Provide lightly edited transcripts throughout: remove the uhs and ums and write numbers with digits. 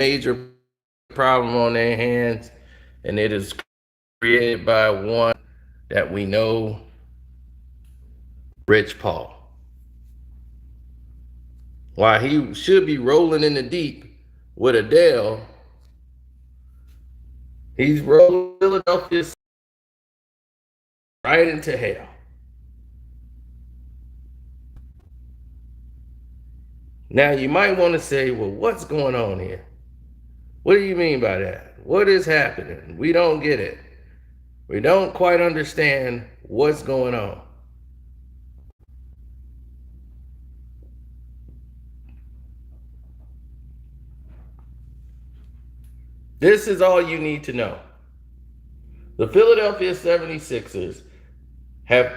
major problem on their hands, and it is created by one that we know, Rich Paul. While he should be rolling in the deep with Adele, he's rolling Philadelphia right into hell. Now, you might want to say, well, what's going on here? What do you mean by that? What is happening? We don't get it. We don't quite understand what's going on. This is all you need to know. The Philadelphia 76ers have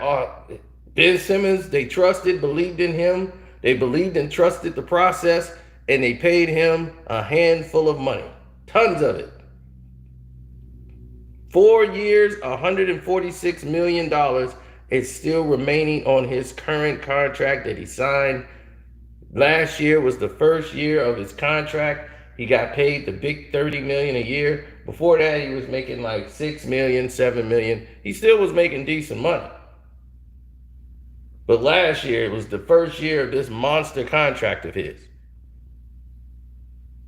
Ben Simmons, they trusted, believed in him. They believed and trusted the process, and they paid him a handful of money. Tons of it. 4 years, $146 million is still remaining on his current contract that he signed. Last year was the first year of his contract. He got paid the big $30 million a year. Before that, he was making like $6 million, $7 million. He still was making decent money. But last year, it was the first year of this monster contract of his.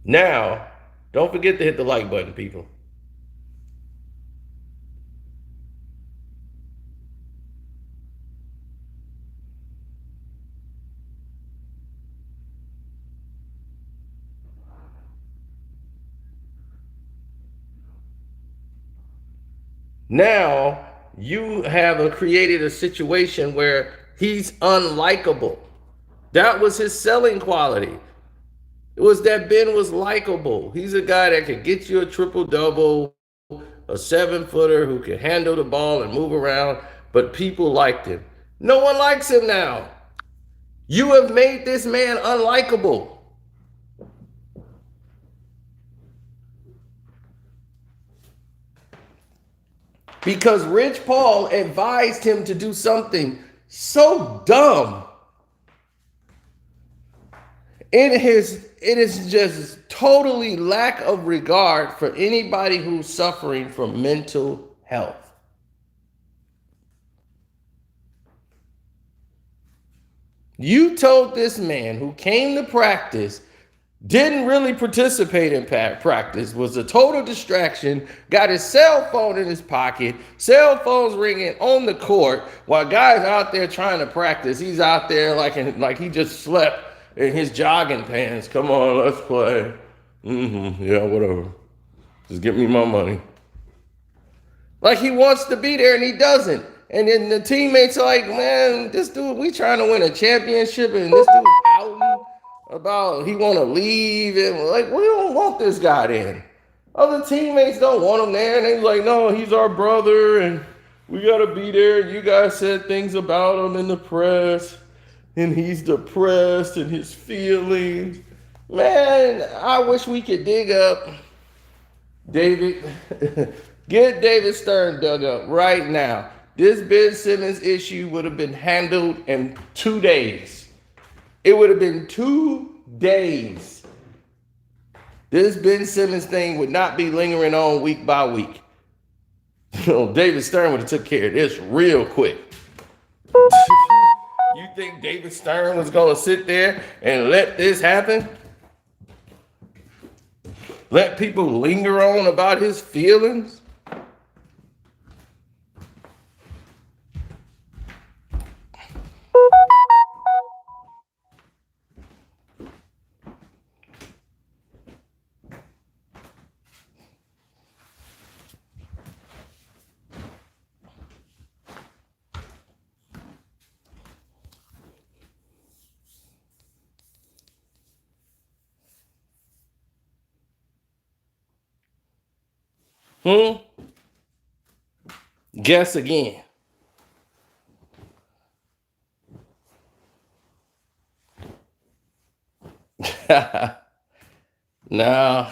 Now, don't forget to hit the like button, people. Now, you have created a situation where he's unlikable. That was his selling quality. It was that Ben was likable. He's a guy that could get you a triple-double, a 7-footer who can handle the ball and move around, but people liked him. No one likes him now. You have made this man unlikable. Because Rich Paul advised him to do something so dumb. It is just totally lack of regard for anybody who's suffering from mental health. You told this man who came to practice, didn't really participate in practice, was a total distraction, got his cell phone in his pocket, cell phones ringing on the court, while guys out there trying to practice. He's out there like he just slept in his jogging pants. Come on, let's play. Yeah, whatever. Just give me my money. Like he wants to be there and he doesn't. And then the teammates are like, man, this dude, we trying to win a championship and this dude pouting about he want to leave. And like, we don't want this guy in. Other teammates don't want him there. And they're like, no, he's our brother and we got to be there. You guys said things about him in the press. And he's depressed and his feelings. Man, I wish we could dig up David. Get David Stern dug up right now. This Ben Simmons issue would have been handled in 2 days. It would have been 2 days. This Ben Simmons thing would not be lingering on week by week. David Stern would have took care of this real quick. You think David Stern was going to sit there and let this happen? Let people linger on about his feelings? Guess again. No.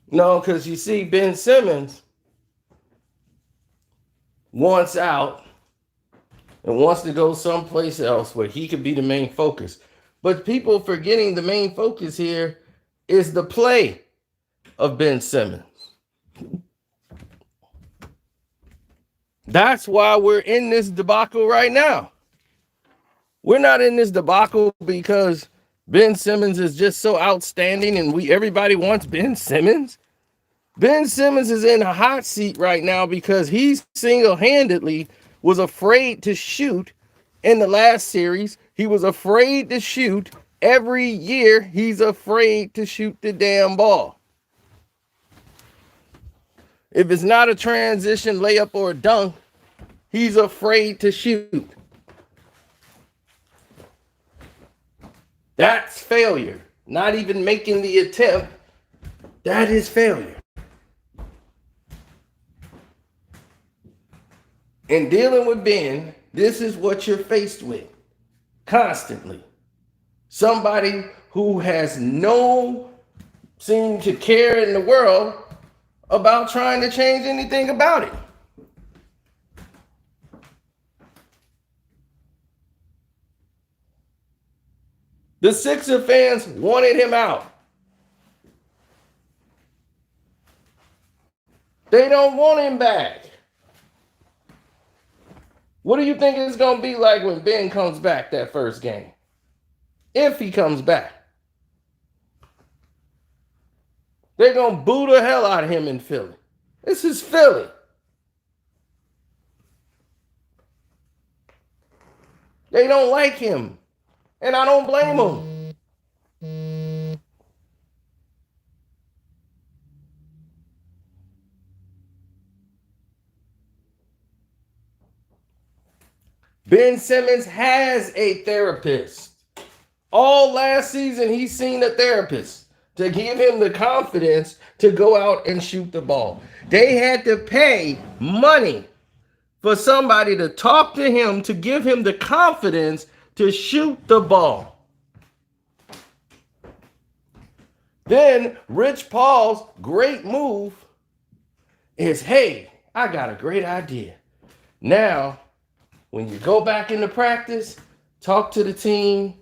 No, because you see, Ben Simmons wants out and wants to go someplace else where he could be the main focus. But people forgetting the main focus here is the play of Ben Simmons. That's why we're in this debacle right now. We're not in this debacle because Ben Simmons is just so outstanding and everybody wants Ben Simmons. Ben Simmons is in a hot seat right now because he single-handedly was afraid to shoot in the last series. He was afraid to shoot. Every year, he's afraid to shoot the damn ball. If it's not a transition layup or a dunk, he's afraid to shoot. That's failure. Not even making the attempt, that is failure. And dealing with Ben, this is what you're faced with constantly. Somebody who has no seem to care in the world about trying to change anything about it. The Sixer fans wanted him out. They don't want him back. What do you think it's going to be like when Ben comes back that first game? If he comes back. They're going to boo the hell out of him in Philly. This is Philly. They don't like him. And I don't blame them. Ben Simmons has a therapist. All last season, he's seen a therapist to give him the confidence to go out and shoot the ball. They had to pay money for somebody to talk to him to give him the confidence to shoot the ball. Then Rich Paul's great move is, hey, I got a great idea. Now, when you go back into practice, talk to the team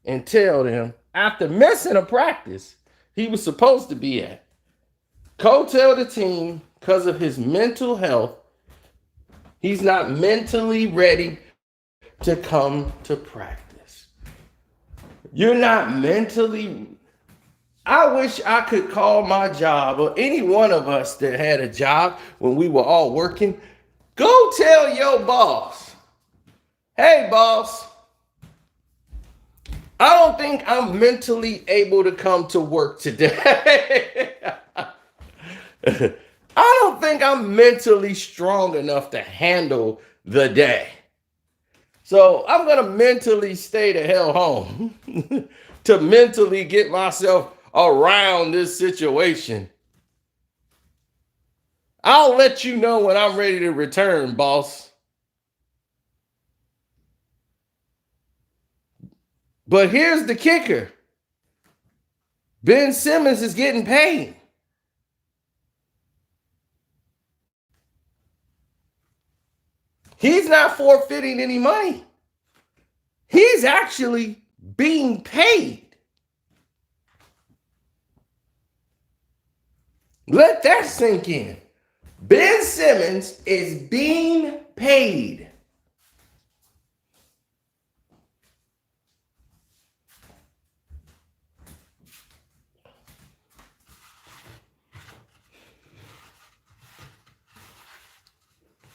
and tell them, after missing a practice he was supposed to be at, go tell the team because of his mental health, he's not mentally ready to come to practice. You're not mentally. I wish I could call my job, or any one of us that had a job when we were all working, go tell your boss, hey boss, I don't think I'm mentally able to come to work today. I don't think I'm mentally strong enough to handle the day. So I'm going to mentally stay the hell home to mentally get myself around this situation. I'll let you know when I'm ready to return, boss. But here's the kicker. Ben Simmons is getting paid. He's not forfeiting any money. He's actually being paid. Let that sink in. Ben Simmons is being paid.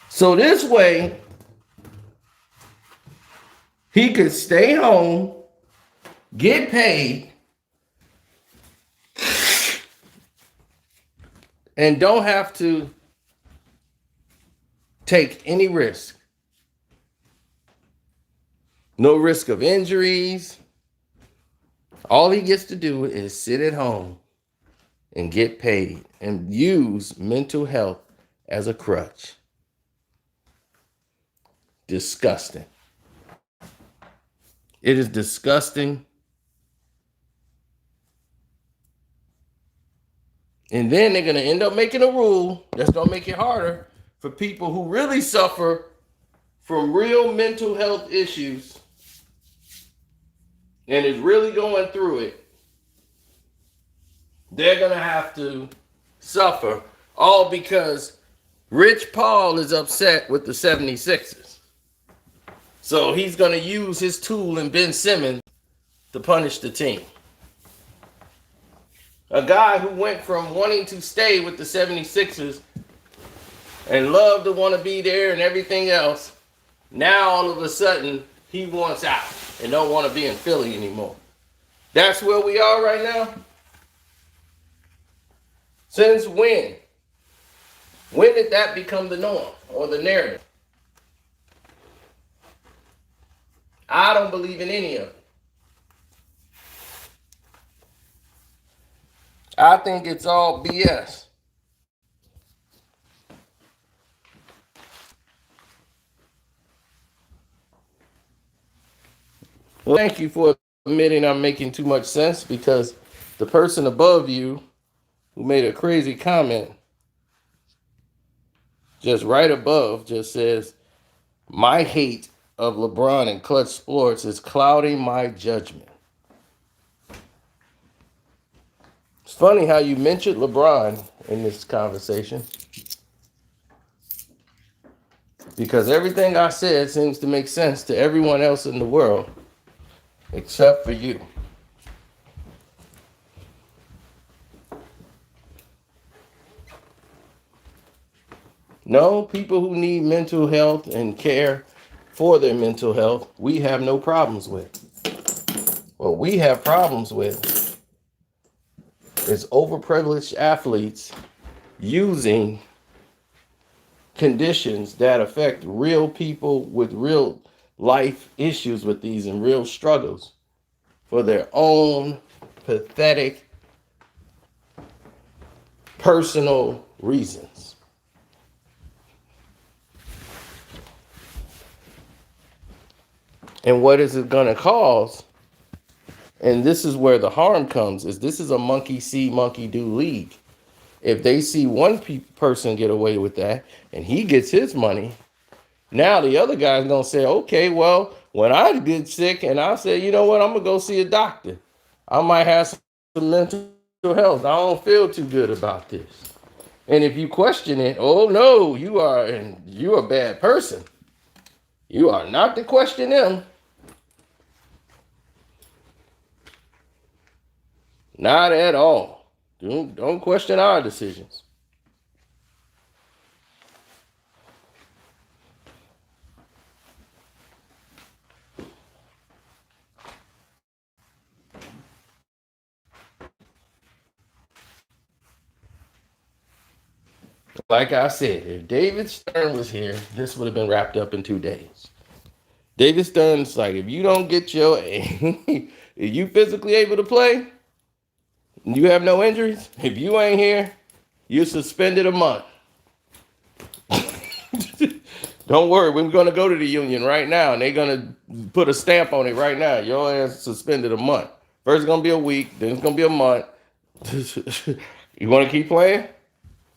So this way, he could stay home, get paid, and don't have to take any risk. No risk of injuries. All he gets to do is sit at home and get paid and use mental health as a crutch. Disgusting. It is disgusting. And then they're going to end up making a rule that's going to make it harder for people who really suffer from real mental health issues and is really going through it, they're going to have to suffer, all because Rich Paul is upset with the 76ers. So he's going to use his tool in Ben Simmons to punish the team. A guy who went from wanting to stay with the 76ers and love to want to be there and everything else, now all of a sudden he wants out and don't want to be in Philly anymore. That's where we are right now. Since when? When did that become the norm or the narrative? I don't believe in any of it. I think it's all BS. Well, thank you for admitting I'm making too much sense, because the person above you who made a crazy comment just right above just says, my hate of LeBron and clutch sports is clouding my judgment. It's funny how you mentioned LeBron in this conversation, because everything I said seems to make sense to everyone else in the world except for you. No, people who need mental health and care for their mental health, we have no problems with. What we have problems with is overprivileged athletes using conditions that affect real people with real life issues with these and real struggles for their own pathetic personal reasons. And what is it going to cause? And this is where the harm comes, is this is a monkey see, monkey do league. If they see one person get away with that and he gets his money, now the other guy's going to say, okay, well, when I get sick and I say, you know what, I'm going to go see a doctor. I might have some mental health. I don't feel too good about this. And if you question it, oh no, you're a bad person. You are not to question them. Not at all. Don't question our decisions. Like I said, if David Stern was here, this would have been wrapped up in 2 days. David Stern's like, if you don't get your, if you physically able to play, you have no injuries, if you ain't here, you're suspended a month. Don't worry, we're going to go to the union right now, and they're going to put a stamp on it right now. Your ass suspended a month. First it's going to be a week, then it's going to be a month. You want to keep playing?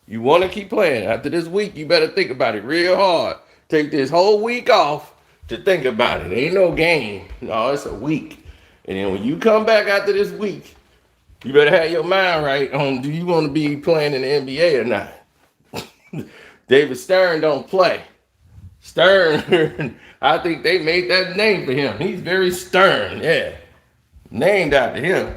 You want to keep playing. After this week, you better think about it real hard. Take this whole week off to think about it. Ain't no game. No, it's a week. And then when you come back after this week, you better have your mind right on, do you want to be playing in the NBA or not? David Stern don't play. Stern, I think they made that name for him. He's very stern, yeah. Named after him.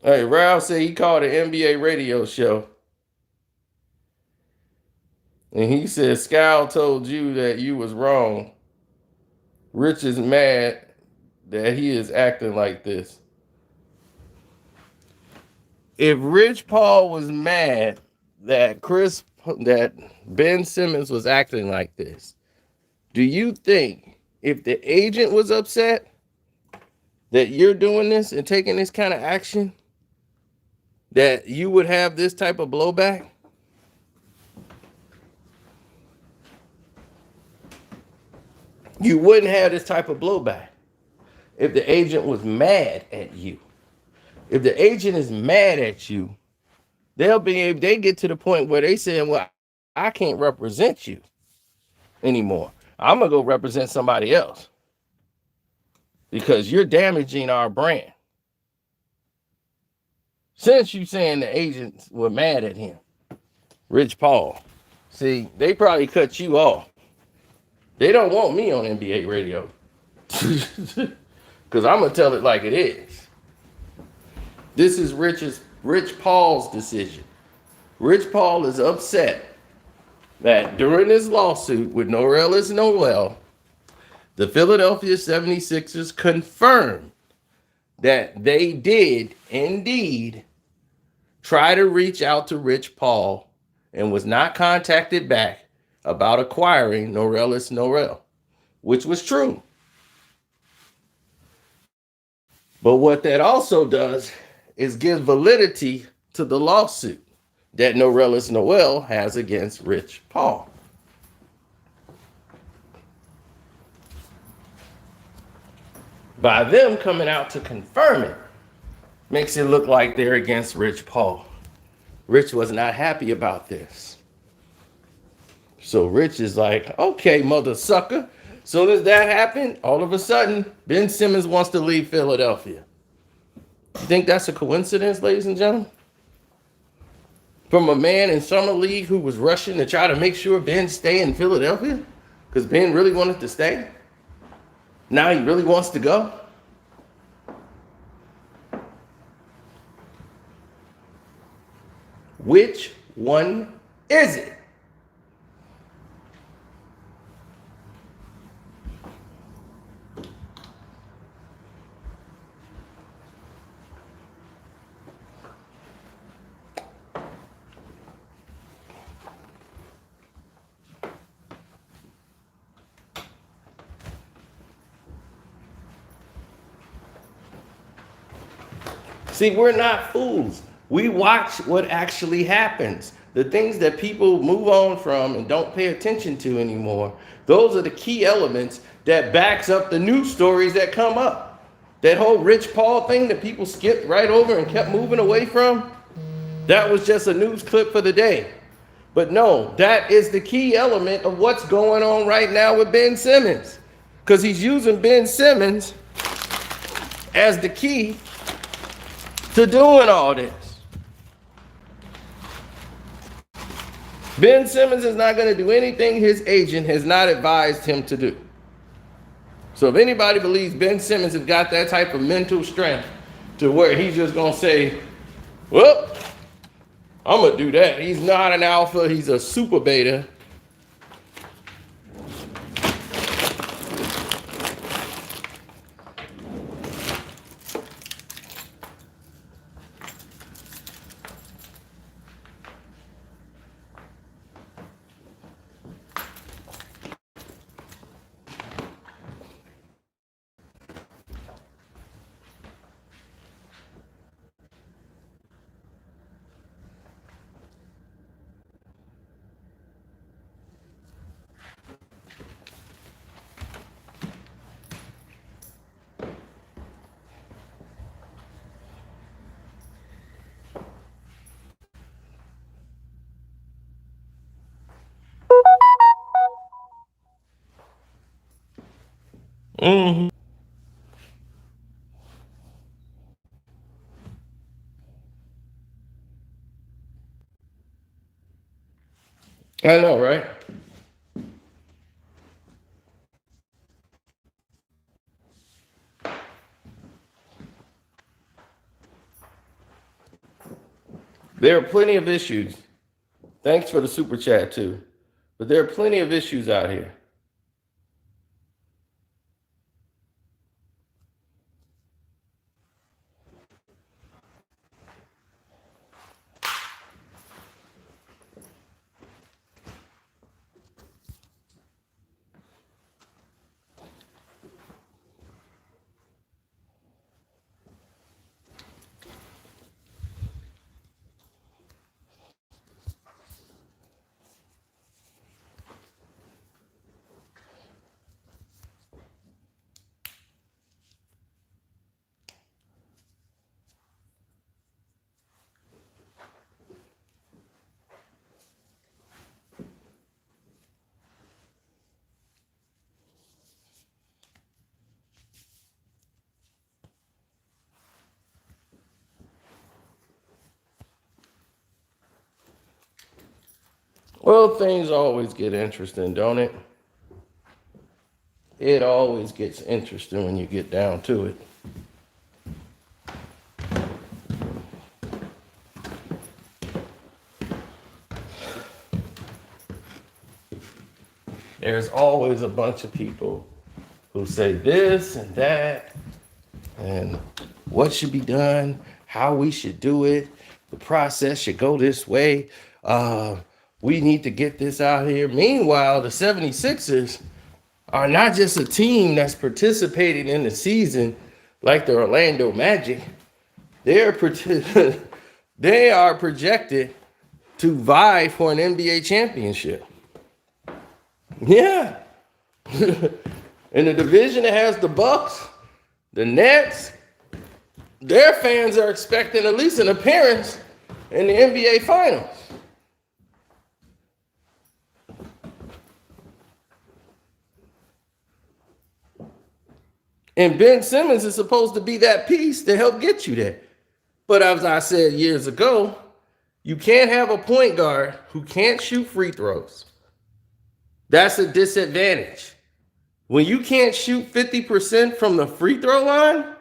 Hey, Ralph said he called an NBA radio show. And he said, Scal told you that you was wrong. Rich is mad that he is acting like this. If Rich Paul was mad that Ben Simmons was acting like this, do you think if the agent was upset that you're doing this and taking this kind of action, that you would have this type of blowback? You wouldn't have this type of blowback if the agent was mad at you. If the agent is mad at you, they get to the point where they say, well, I can't represent you anymore. I'm gonna go represent somebody else because you're damaging our brand. Since you saying the agents were mad at him, Rich Paul, see, they probably cut you off. They don't want me on NBA radio because I'm gonna tell it like it is. This is Rich Paul's decision. Rich Paul is upset that during this lawsuit with Norellis Noel, the Philadelphia 76ers confirmed that they did indeed try to reach out to Rich Paul and was not contacted back about acquiring Norellis Noel, which was true. But what that also does is give validity to the lawsuit that Norellis Noel has against Rich Paul. By them coming out to confirm it, makes it look like they're against Rich Paul. Rich was not happy about this. So Rich is like, okay, mother sucker. Soon as that happened, all of a sudden, Ben Simmons wants to leave Philadelphia. You think that's a coincidence, ladies and gentlemen? From a man in summer league who was rushing to try to make sure Ben stay in Philadelphia because Ben really wanted to stay. Now he really wants to go. Which one is it? See, we're not fools. We watch what actually happens. The things that people move on from and don't pay attention to anymore, those are the key elements that backs up the news stories that come up. That whole Rich Paul thing that people skipped right over and kept moving away from, that was just a news clip for the day. But no, that is the key element of what's going on right now with Ben Simmons. Because he's using Ben Simmons as the key to doing all this. Ben Simmons is not going to do anything his agent has not advised him to do. So if anybody believes Ben Simmons has got that type of mental strength to where he's just going to say, well, I'm going to do that. He's not an alpha. He's a super beta. Mm-hmm. I know, right? There are plenty of issues. Thanks for the super chat too. But there are plenty of issues out here. Well, things always get interesting, don't it? It always gets interesting when you get down to it. There's always a bunch of people who say this and that, and what should be done, how we should do it. The process should go this way. We need to get this out here. Meanwhile, the 76ers are not just a team that's participating in the season like the Orlando Magic. They are projected to vie for an NBA championship. Yeah. In the division that has the Bucks, the Nets, their fans are expecting at least an appearance in the NBA Finals. And Ben Simmons is supposed to be that piece to help get you there. But as I said years ago, you can't have a point guard who can't shoot free throws. That's a disadvantage. When you can't shoot 50% from the free throw line,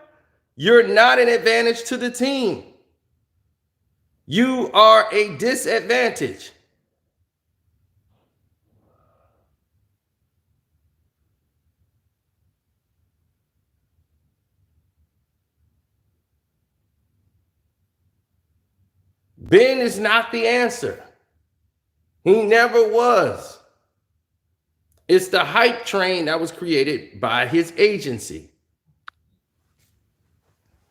you're not an advantage to the team. You are a disadvantage. Ben is not the answer. He never was. It's the hype train that was created by his agency.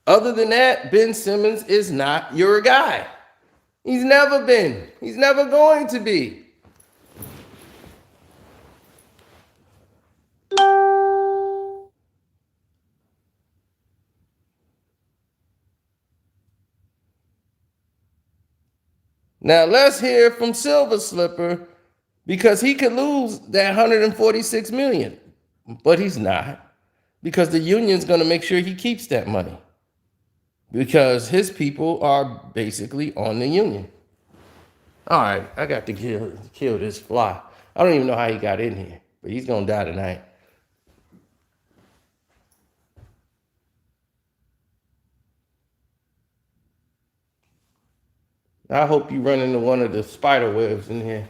Other than that, Ben Simmons is not your guy. He's never been. He's never going to be. Now let's hear from Silver Slipper, because he could lose that $146 million, but he's not, because the union's going to make sure he keeps that money, because his people are basically on the union. All right, I got to kill this fly. I don't even know how he got in here, but he's going to die tonight. I hope you run into one of the spider webs in here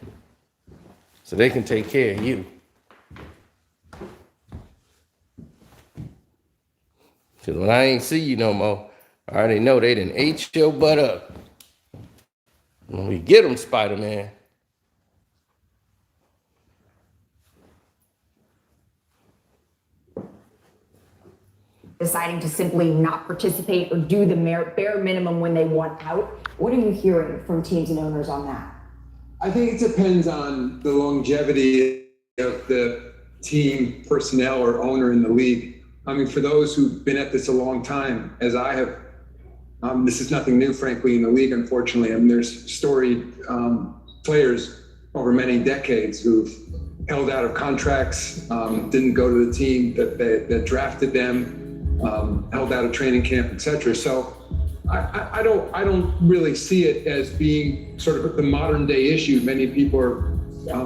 so they can take care of you. Because when I ain't see you no more, I already know they done ate your butt up. When we get them, Spider-Man. Deciding to simply not participate or do the bare minimum when they want out. What are you hearing from teams and owners on that? I think it depends on the longevity of the team, personnel, or owner in the league. I mean, for those who've been at this a long time, as I have, this is nothing new, frankly, in the league, unfortunately. I mean, there's storied players over many decades who've held out of contracts, didn't go to the team that drafted them, held out of training camp, etc. So I don't really see it as being sort of the modern day issue many people are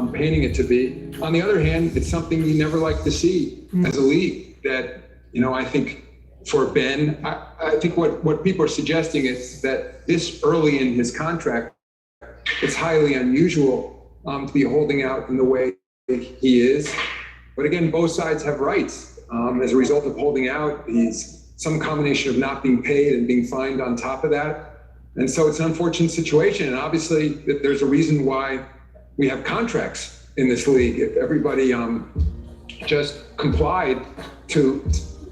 painting it to be. On the other hand, it's something you never like to see as a league. That, I think for Ben, I think what people are suggesting is that this early in his contract, it's highly unusual to be holding out in the way he is. But again, both sides have rights. As a result of holding out, he's some combination of not being paid and being fined on top of that. And so it's an unfortunate situation. And obviously there's a reason why we have contracts in this league. If everybody just complied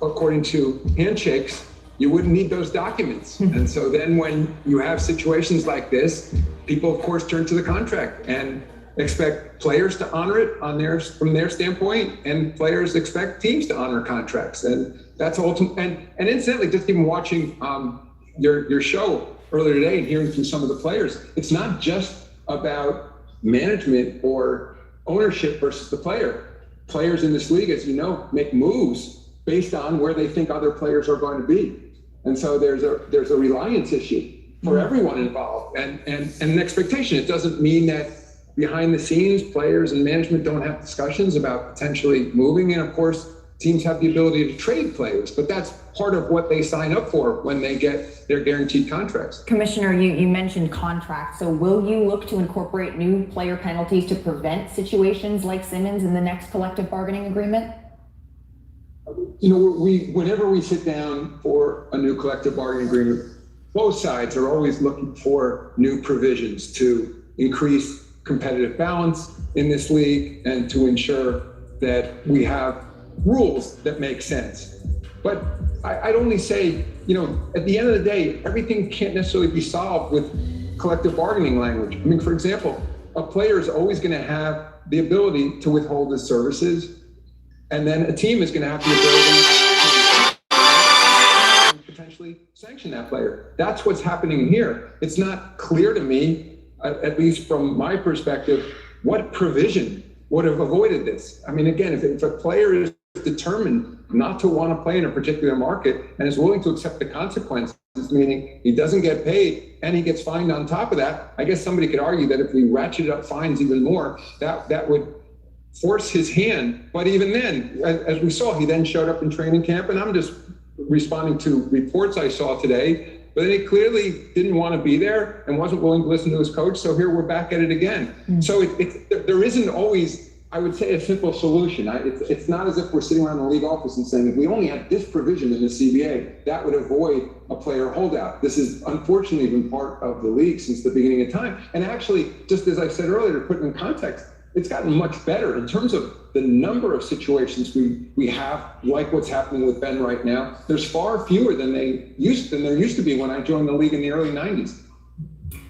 according to handshakes, you wouldn't need those documents. And so then when you have situations like this, people of course turn to the contract and expect players to honor it from their standpoint, and players expect teams to honor contracts. And that's ultimate. And incidentally, just even watching your show earlier today and hearing from some of the players, it's not just about management or ownership versus the player. Players in this league, as you know, make moves based on where they think other players are going to be. And so there's a reliance issue for everyone involved, and an expectation. It doesn't mean that behind the scenes, players and management don't have discussions about potentially moving. And of course, teams have the ability to trade players, but that's part of what they sign up for when they get their guaranteed contracts. Commissioner, you mentioned contracts. So will you look to incorporate new player penalties to prevent situations like Simmons in the next collective bargaining agreement? You know, whenever we sit down for a new collective bargaining agreement, both sides are always looking for new provisions to increase competitive balance in this league and to ensure that we have rules that make sense. But I'd only say, you know, at the end of the day, everything can't necessarily be solved with collective bargaining language. I mean, for example, a player is always going to have the ability to withhold his services, and then a team is going to have the ability to potentially sanction that player. That's what's happening here. It's not clear to me, at least from my perspective, what provision would have avoided this. I mean, again, if a player is determined not to want to play in a particular market and is willing to accept the consequences, meaning he doesn't get paid and he gets fined on top of that, I guess somebody could argue that if we ratcheted up fines even more, that would force his hand. But even then, as we saw, he then showed up in training camp, and I'm just responding to reports I saw today, but he clearly didn't want to be there and wasn't willing to listen to his coach. So here we're back at it again. So there isn't always, I would say, a simple solution. It's not as if we're sitting around the league office and saying, if we only had this provision in the CBA, that would avoid a player holdout. This has unfortunately been part of the league since the beginning of time. And actually, just as I said earlier, to put it in context, it's gotten much better in terms of the number of situations we have, like what's happening with Ben right now. There's far fewer than there used to be when I joined the league in the early 90s.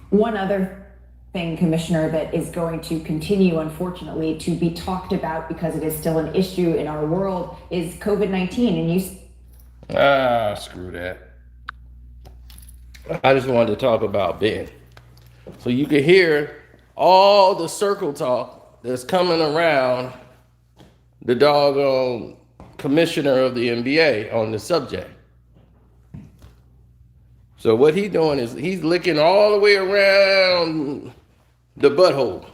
One other thing, Commissioner, that is going to continue, unfortunately, to be talked about because it is still an issue in our world is COVID-19. And screw that. I just wanted to talk about Ben. So you can hear all the circle talk that's coming around the doggone commissioner of the NBA on the subject. So what he's doing is he's licking all the way around the butthole.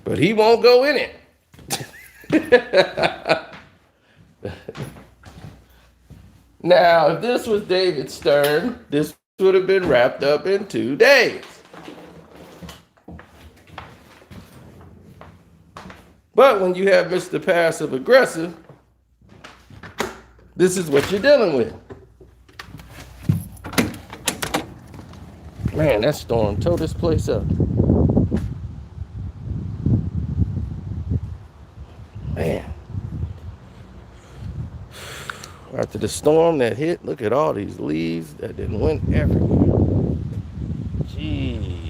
But he won't go in it. Now, if this was David Stern, this would have been wrapped up in 2 days. But when you have Mr. Passive Aggressive, this is what you're dealing with. Man, that storm tore this place up. Man. After the storm that hit, look at all these leaves that didn't went everywhere. Jeez.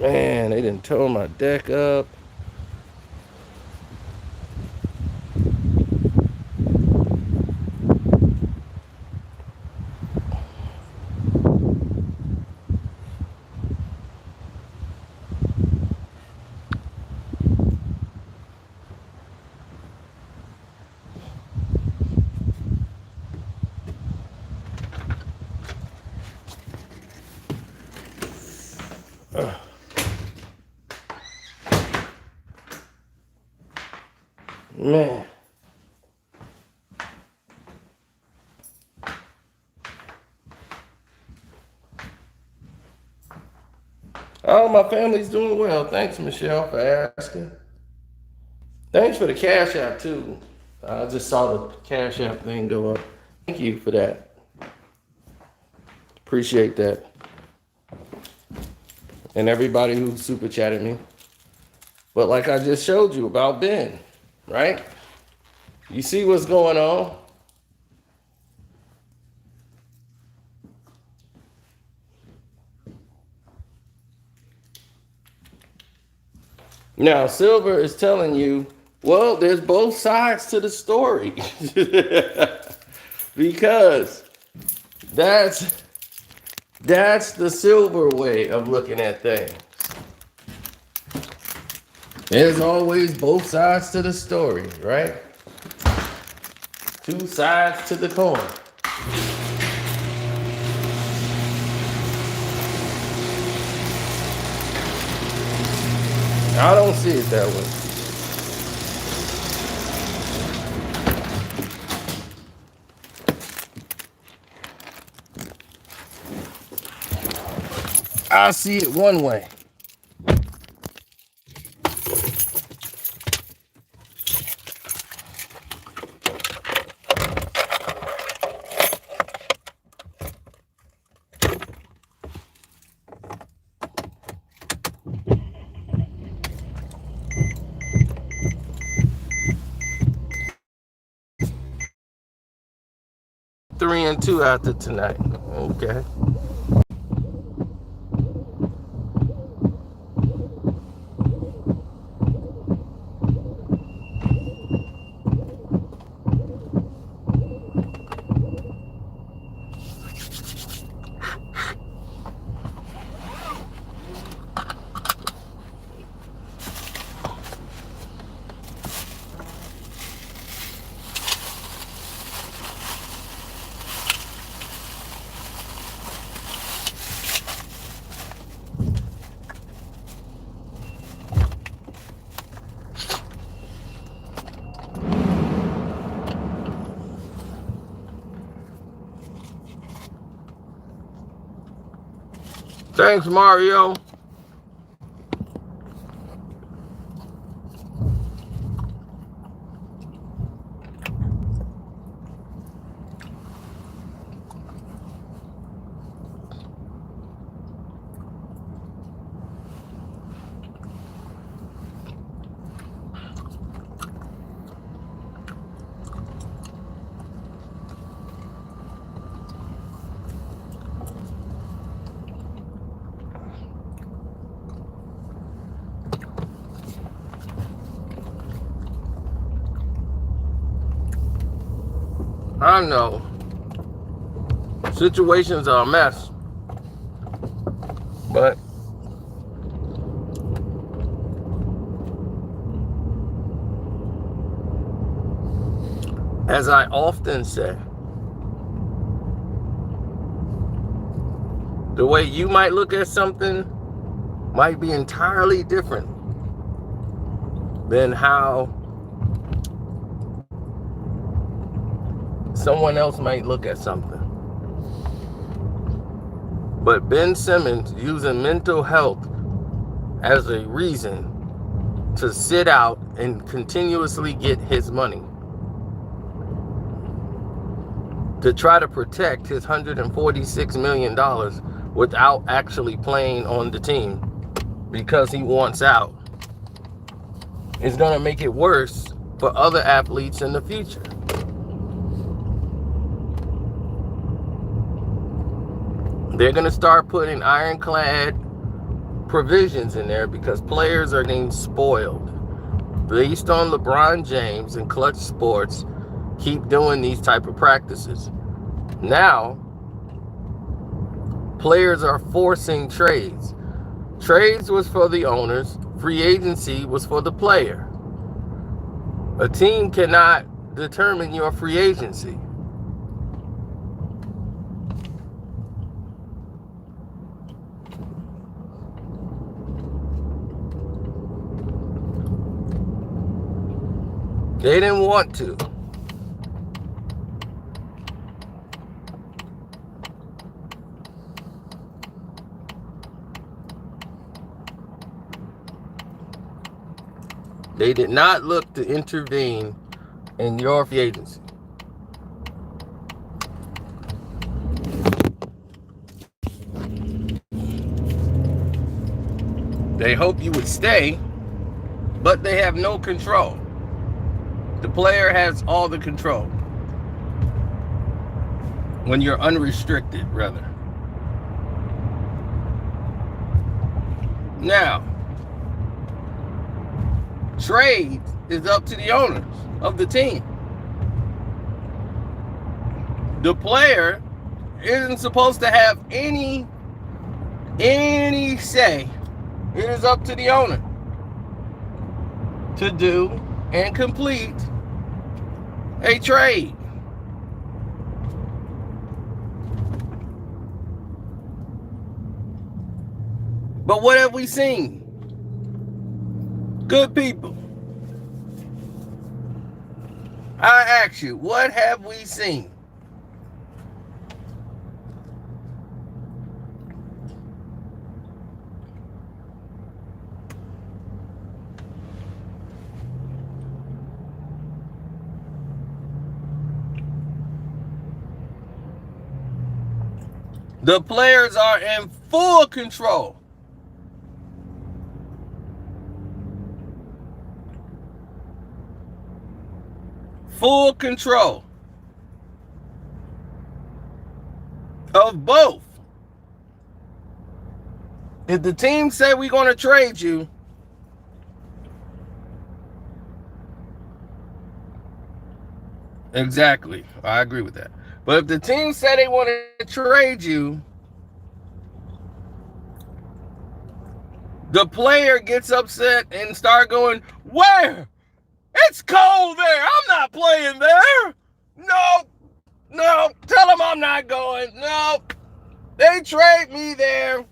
Man, they didn't tore my deck up. Man. Oh, my family's doing well. Thanks, Michelle, for asking. Thanks for the Cash App, too. I just saw the Cash App thing go up. Thank you for that. Appreciate that. And everybody who super chatted me. But like I just showed you about Ben, right? You see what's going on? Now, Silver is telling you, well, there's both sides to the story. Because that's That's the silver way of looking at things. There's always both sides to the story, right? Two sides to the coin. I don't see it that way. I see it one way. Three and two after tonight. Okay. Thanks, Mario. I know situations are a mess, but as I often say, the way you might look at something might be entirely different than how someone else might look at something. But Ben Simmons using mental health as a reason to sit out and continuously get his money, to try to protect his $146 million without actually playing on the team because he wants out, is going to make it worse for other athletes in the future. They're going to start putting ironclad provisions in there because players are getting spoiled based on LeBron James and Clutch Sports keep doing these type of practices. Now, players are forcing trades. Trades was for the owners. Free agency was for the player. A team cannot determine your free agency. They didn't want to. They did not look to intervene in your free agency. They hope you would stay, but they have no control. The player has all the control. When you're unrestricted, rather. Now, trade is up to the owners of the team. The player isn't supposed to have any any say. It is up to the owner to do and complete a trade. But what have we seen? Good people, I ask you, what have we seen? The players are in full control. Full control of both. If the team say we're going to trade you, exactly, I agree with that. But if the team say they want to trade you, the player gets upset and start going, where? It's cold there. I'm not playing there. No, tell them I'm not going. No, they trade me there.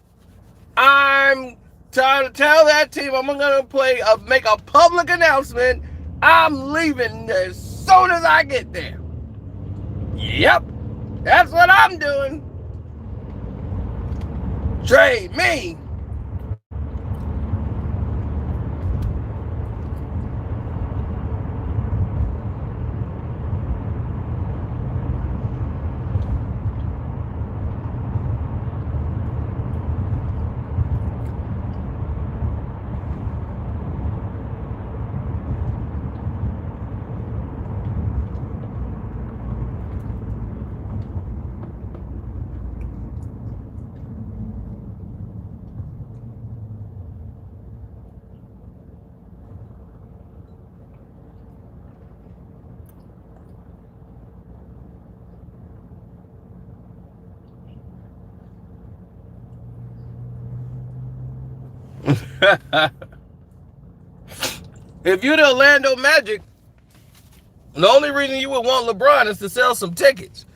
I'm trying to tell that team I'm going to make a public announcement. I'm leaving as soon as I get there. Yep, that's what I'm doing. Trade me. If you're the Orlando Magic, the only reason you would want LeBron is to sell some tickets.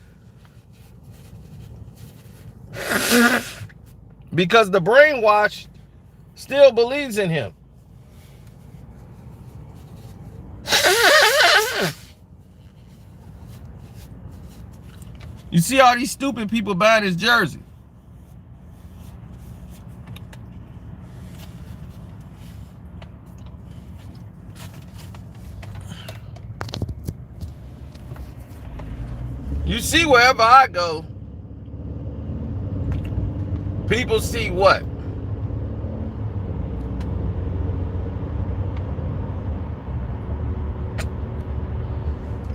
Because the brainwash still believes in him. You see all these stupid people buying his jersey. You see wherever I go, people see what?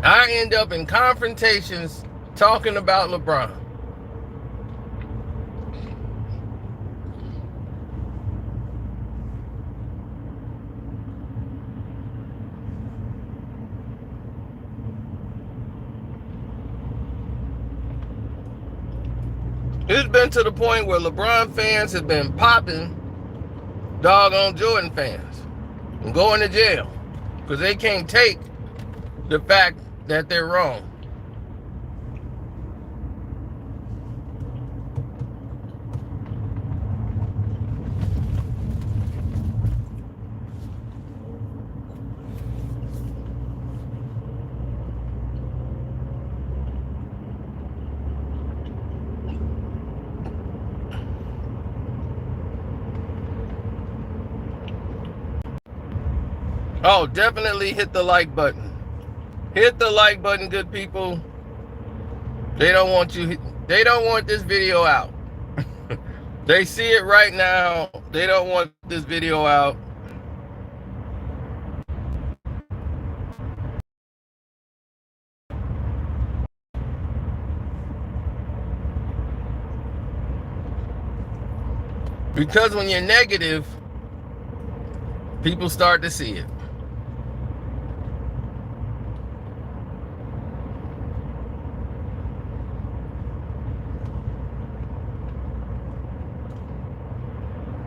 I end up in confrontations talking about LeBron. It's been to the point where LeBron fans have been popping doggone Jordan fans and going to jail because they can't take the fact that they're wrong. Oh, definitely hit the like button. Hit the like button, good people. They don't want this video out. They see it right now. They don't want this video out. Because when you're negative, people start to see it.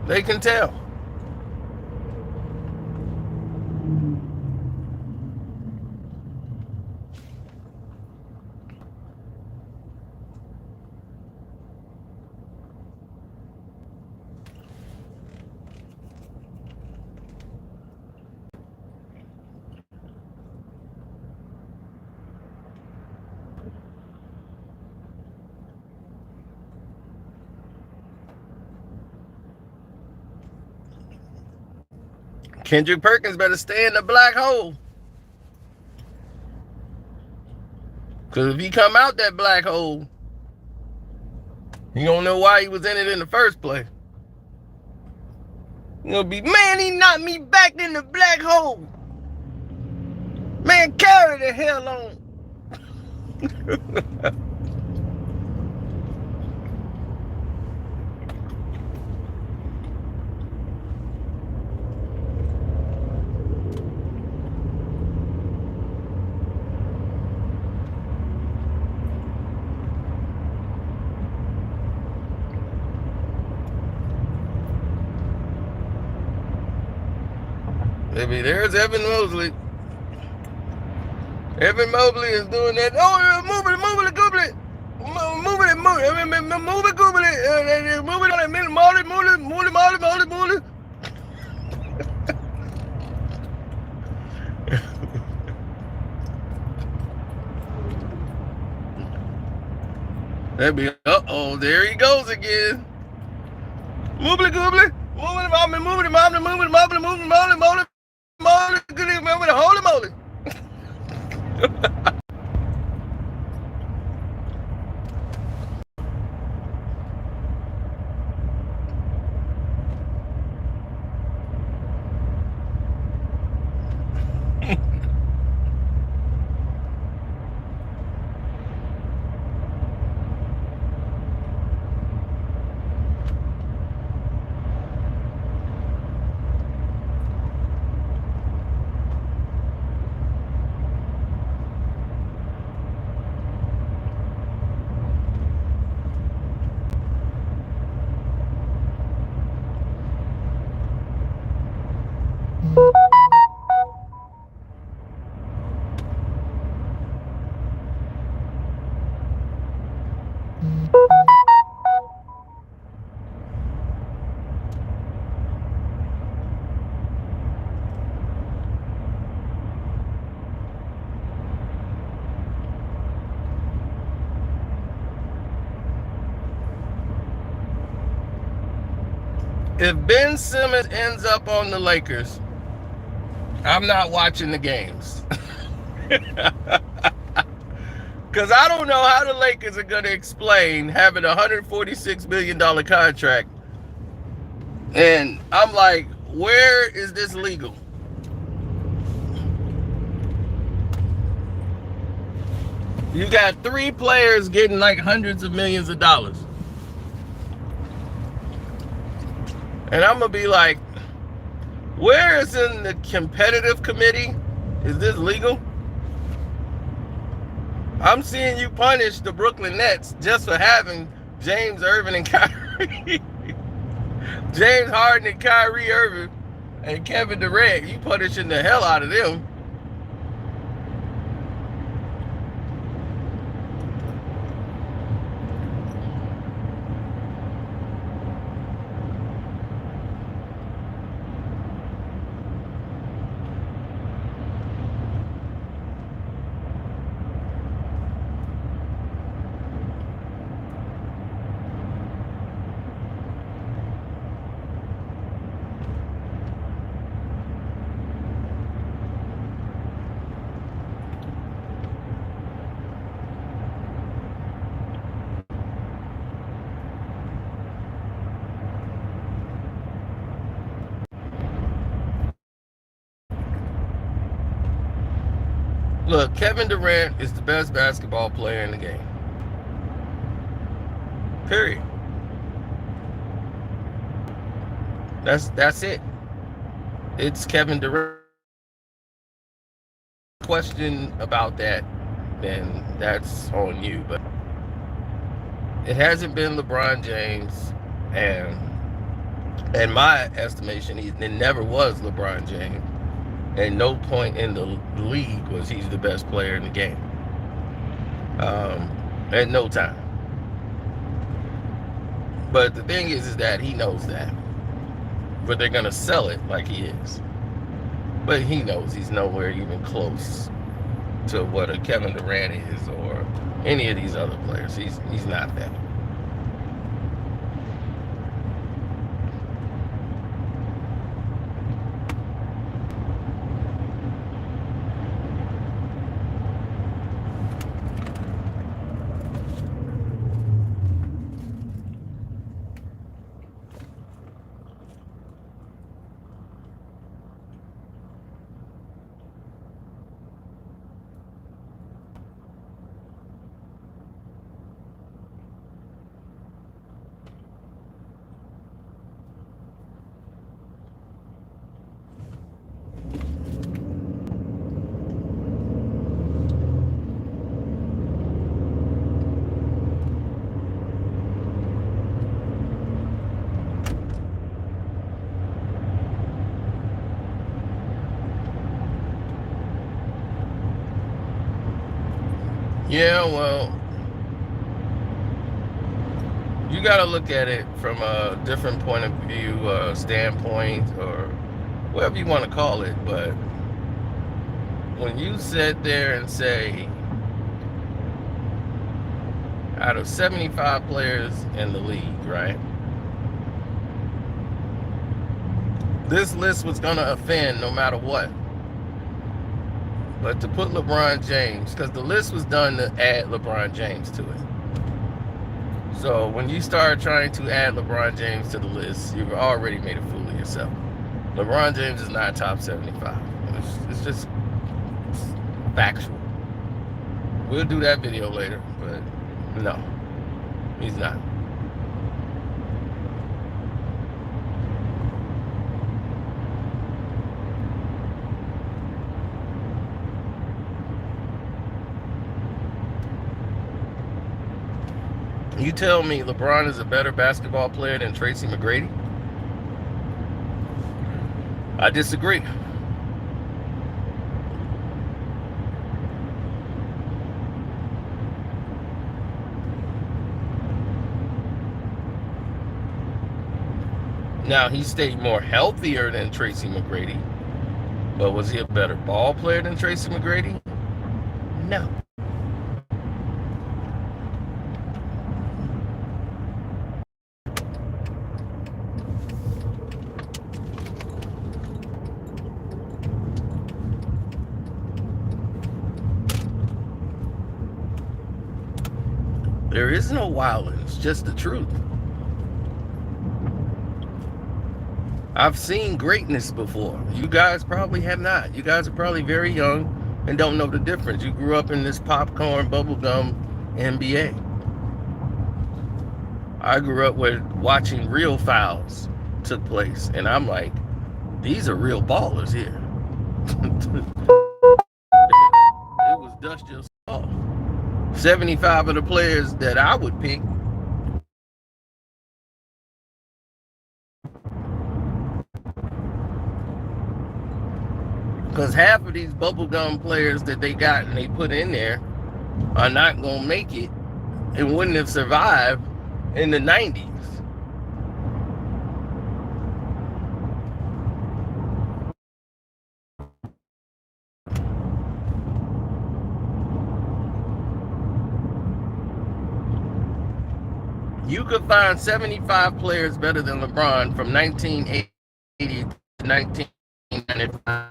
They can tell. Kendrick Perkins better stay in the black hole. Because if he come out that black hole, he don't know why he was in it in the first place. He gonna be, man, he knocked me back in the black hole. Man, carry the hell on. Maybe there's Evan Mobley. Evan Mobley is doing that. Oh, move it, google it. Move it, google it. Move it on that minute. Molly. That'd be, uh-oh, there he goes again. Move it, google it. Move it, holy moly. If Ben Simmons ends up on the Lakers, I'm not watching the games. Because I don't know how the Lakers are going to explain having a $146 million contract. And I'm like, where is this legal? You got 3 players getting like hundreds of millions of dollars. And I'm going to be like, where is in the competitive committee? Is this legal? I'm seeing you punish the Brooklyn Nets just for having James Irvin and Kyrie. James Harden and Kyrie Irving and Kevin Durant. You punishing the hell out of them. Look, Kevin Durant is the best basketball player in the game. Period. That's it. It's Kevin Durant. Question about that, then that's on you. But it hasn't been LeBron James, and In my estimation, it never was LeBron James. At no point in the league was he the best player in the game. At no time. But the thing is that he knows that. But they're going to sell it like he is. But he knows he's nowhere even close to what a Kevin Durant is or any of these other players. He's not that. Yeah, well, you got to look at it from a different point of view, standpoint, or whatever you want to call it. But when you sit there and say, out of 75 players in the league, right, this list was going to offend no matter what. But to put LeBron James, because the list was done to add LeBron James to it. So when you start trying to add LeBron James to the list, you've already made a fool of yourself. LeBron James is not top 75. It's just factual. We'll do that video later, but no, he's not. You tell me LeBron is a better basketball player than Tracy McGrady? I disagree. Now, he stayed more healthier than Tracy McGrady, but was he a better ball player than Tracy McGrady? No. There is no wilding, it's just the truth. I've seen greatness before. You guys probably have not. You guys are probably very young and don't know the difference. You grew up in this popcorn, bubblegum NBA. I grew up with watching real fouls took place, and I'm like, these are real ballers here. It was dust just off. 75 of the players that I would pick because half of these bubblegum players that they got and they put in there are not going to make it and wouldn't have survived in the 90s. You could find 75 players better than LeBron from 1980 to 1995.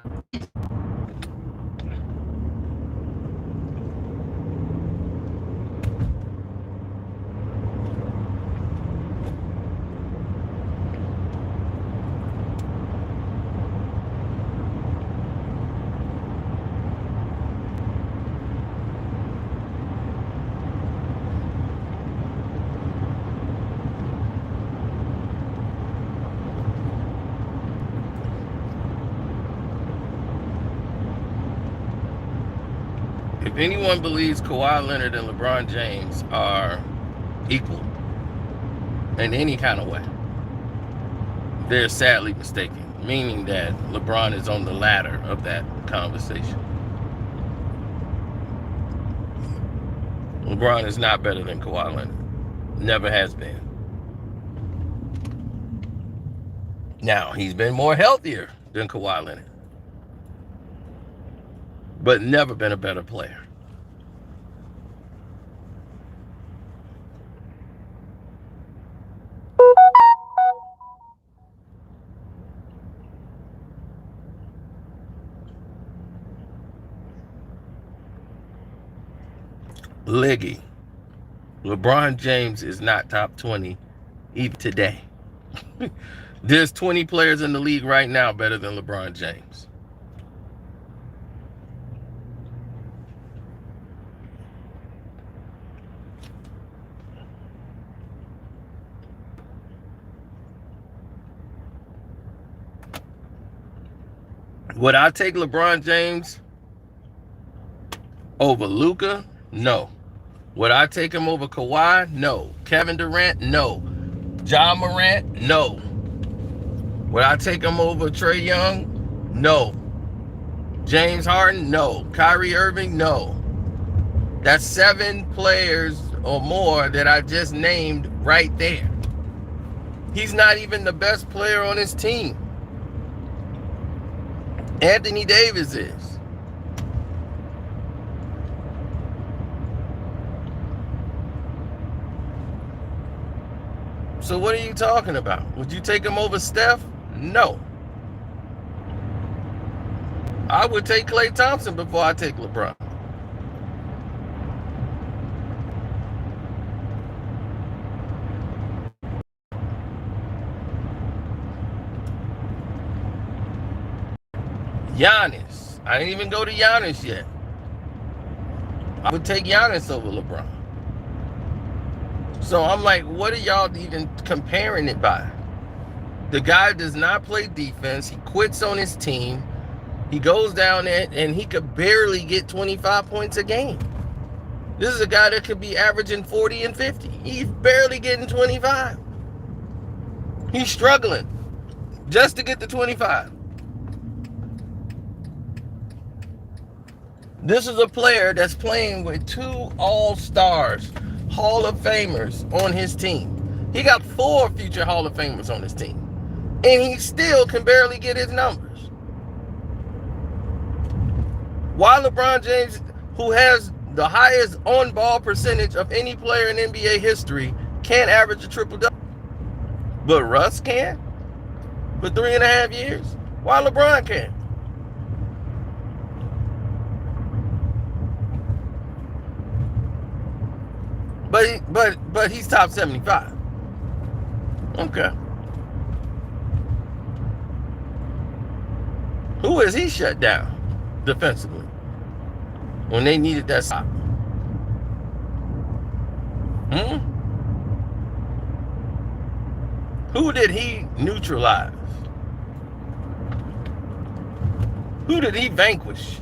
If anyone believes Kawhi Leonard and LeBron James are equal in any kind of way, they're sadly mistaken, meaning that LeBron is on the ladder of that conversation. LeBron is not better than Kawhi Leonard. Never has been. Now, he's been more healthier than Kawhi Leonard, but never been a better player. Liggy. LeBron James is not top 20 even today. There's 20 players in the league right now better than LeBron James. Would I take LeBron James over Luka? No. Would I take him over Kawhi? No. Kevin Durant? No. Ja Morant? No. Would I take him over Trae Young? No. James Harden? No. Kyrie Irving? No. That's 7 players or more that I just named right there. He's not even the best player on his team. Anthony Davis is. So what are you talking about? Would you take him over Steph? No. I would take Klay Thompson before I take LeBron. Giannis. I didn't even go to Giannis yet. I would take Giannis over LeBron. So I'm like, what are y'all even comparing it by? The guy does not play defense. He quits on his team. He goes down there and he could barely get 25 points a game. This is a guy that could be averaging 40 and 50. He's barely getting 25. He's struggling just to get to 25. This is a player that's playing with 2 all-stars, Hall of Famers on his team. He got 4 future Hall of Famers on his team. And he still can barely get his numbers. Why LeBron James, who has the highest on-ball percentage of any player in NBA history, can't average a triple-double? But Russ can? For 3.5 years? Why LeBron can't? But he's top 75. Okay. Who has he shut down defensively when they needed that stop? Who did he neutralize? Who did he vanquish?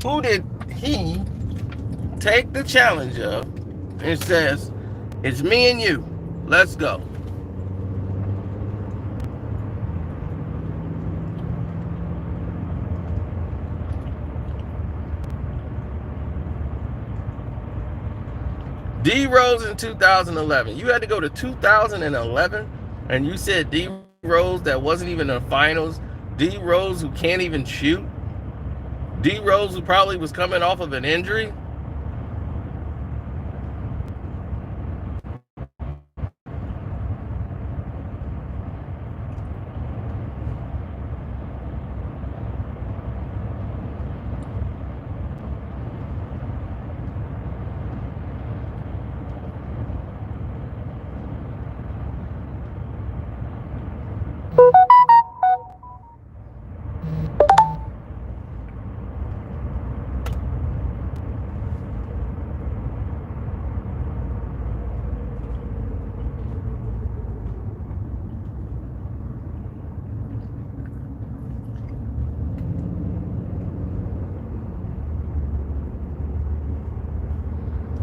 Who did he take the challenge of and says, it's me and you, let's go? D Rose in 2011. You had to go to 2011 and you said D Rose that wasn't even in the finals. D Rose who can't even shoot. D Rose who probably was coming off of an injury.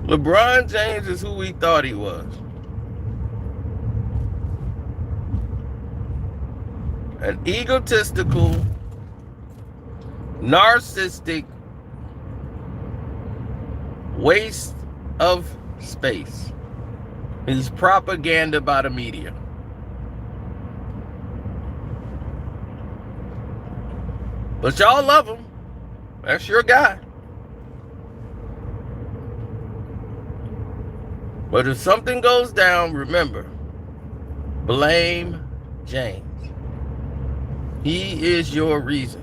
LeBron James is who we thought he was. An egotistical, narcissistic waste of space. He's propaganda by the media. But y'all love him. That's your guy. But if something goes down, remember, blame James. He is your reason.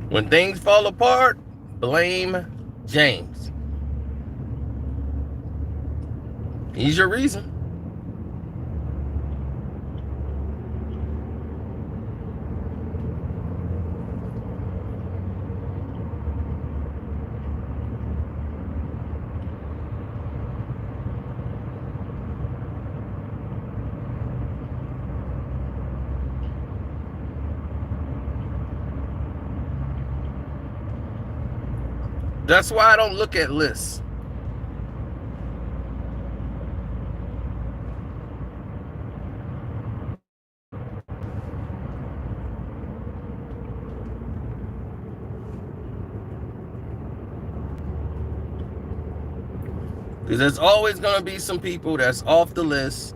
When things fall apart, blame James. He's your reason. That's why I don't look at lists. Because there's always going to be some people that's off the list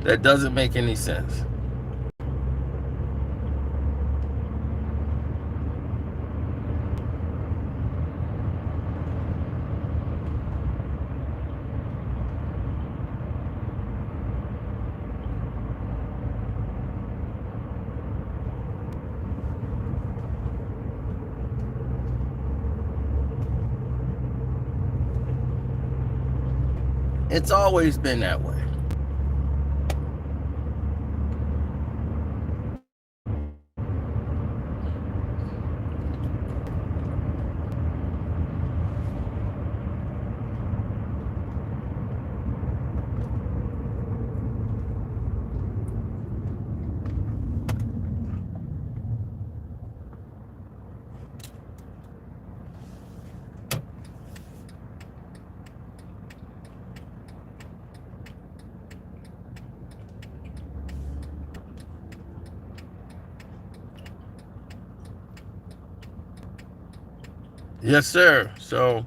that doesn't make any sense. It's always been that way. Yes, sir. So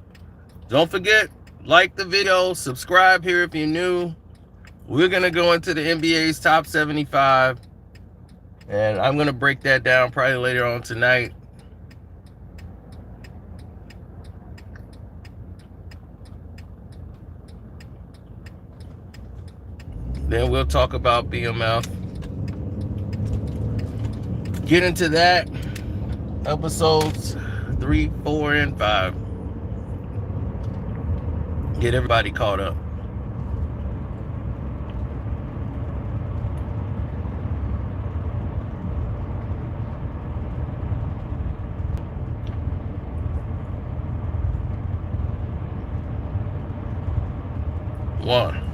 don't forget, like the video, subscribe here if you're new. We're going to go into the NBA's top 75. And I'm going to break that down probably later on tonight. Then we'll talk about BMF. Get into that. Episodes 3, 4, and 5. Get everybody caught up. One.